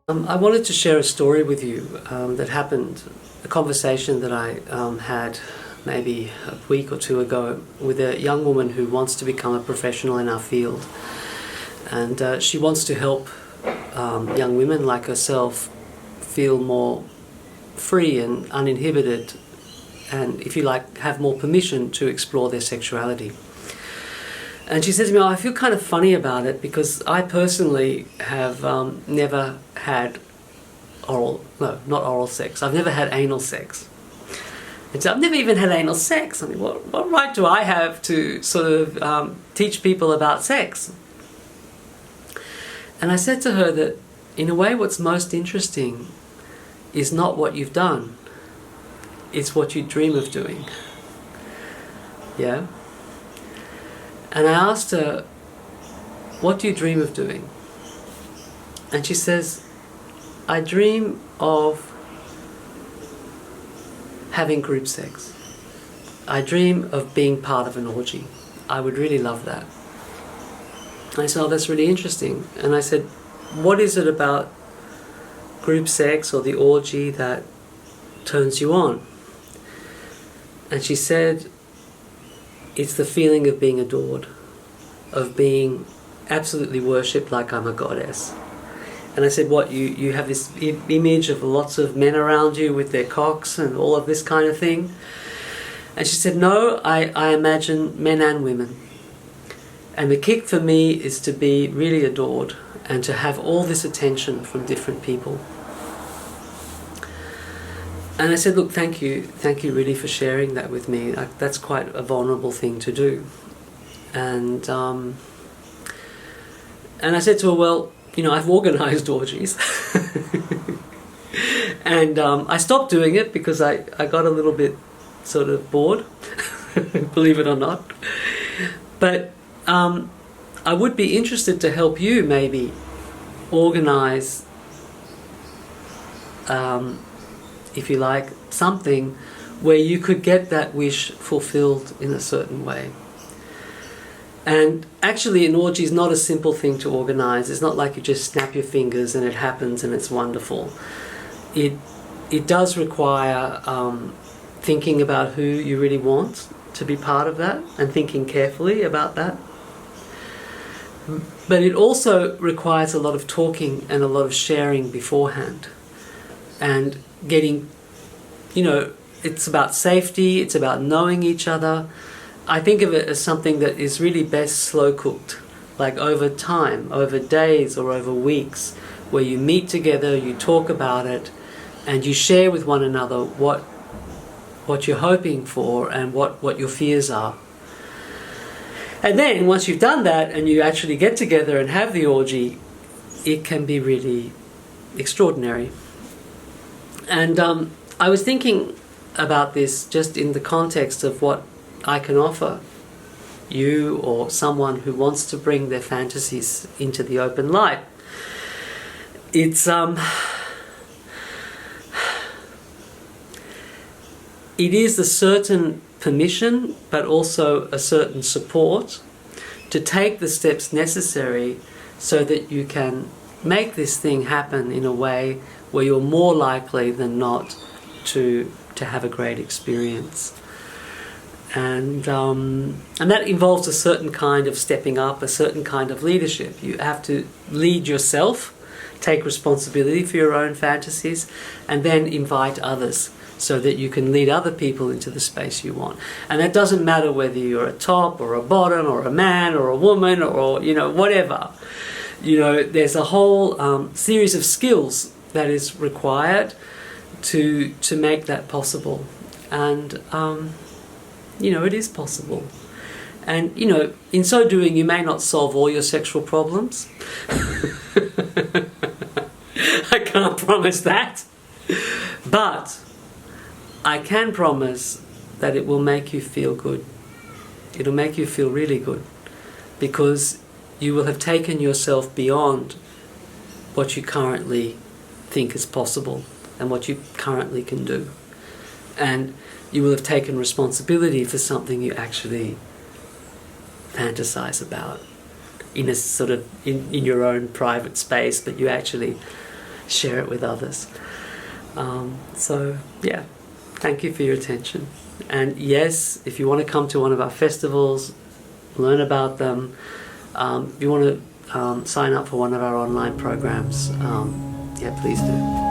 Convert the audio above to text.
I wanted to share a story with you that happened, a conversation that I had maybe a week or two ago with a young woman who wants to become a professional in our field. And she wants to help young women like herself feel more free and uninhibited and, if you like, have more permission to explore their sexuality. And she said to me, I feel kind of funny about it because I personally have never had not oral sex. I've never had anal sex. And so I've never even had anal sex. I mean, what right do I have to sort of teach people about sex? And I said to her that, in a way, what's most interesting is not what you've done. It's what you dream of doing. Yeah? And I asked her, what do you dream of doing? And she says, I dream of having group sex. I dream of being part of an orgy. I would really love that. And I said, oh, that's really interesting. And I said, what is it about group sex or the orgy that turns you on? And she said, it's the feeling of being adored, of being absolutely worshipped like I'm a goddess. And I said, what, you have this image of lots of men around you with their cocks and all of this kind of thing? And she said, no, I imagine men and women. And the kick for me is to be really adored and to have all this attention from different people. And I said, look, thank you really for sharing that with me. That's quite a vulnerable thing to do. And I said to her, well, I've organised orgies. And I stopped doing it because I got a little bit sort of bored, believe it or not. But I would be interested to help you maybe organise if you like, something where you could get that wish fulfilled in a certain way. And actually an orgy is not a simple thing to organise. It's not like you just snap your fingers and it happens and it's wonderful. It does require thinking about who you really want to be part of that and thinking carefully about that. But it also requires a lot of talking and a lot of sharing beforehand. And getting, it's about safety, it's about knowing each other. I think of it as something that is really best slow cooked, like over time, over days or over weeks, where you meet together, you talk about it, and you share with one another what you're hoping for and what your fears are. And then once you've done that and you actually get together and have the orgy, it can be really extraordinary. And I was thinking about this just in the context of what I can offer you or someone who wants to bring their fantasies into the open light. It is a certain permission, but also a certain support to take the steps necessary so that you can make this thing happen in a way where you're more likely than not to have a great experience. And that involves a certain kind of stepping up, a certain kind of leadership. You have to lead yourself, take responsibility for your own fantasies, and then invite others so that you can lead other people into the space you want. And that doesn't matter whether you're a top or a bottom or a man or a woman or whatever. There's a whole series of skills that is required to make that possible. And it is possible. And in so doing you may not solve all your sexual problems. I can't promise that. But I can promise that it will make you feel good. It'll make you feel really good, because you will have taken yourself beyond what you currently think is possible and what you currently can do. And you will have taken responsibility for something you actually fantasize about in a sort of in your own private space, but you actually share it with others. So yeah, thank you for your attention. And yes, if you want to come to one of our festivals, learn about them, if you want to sign up for one of our online programs, yeah, please do.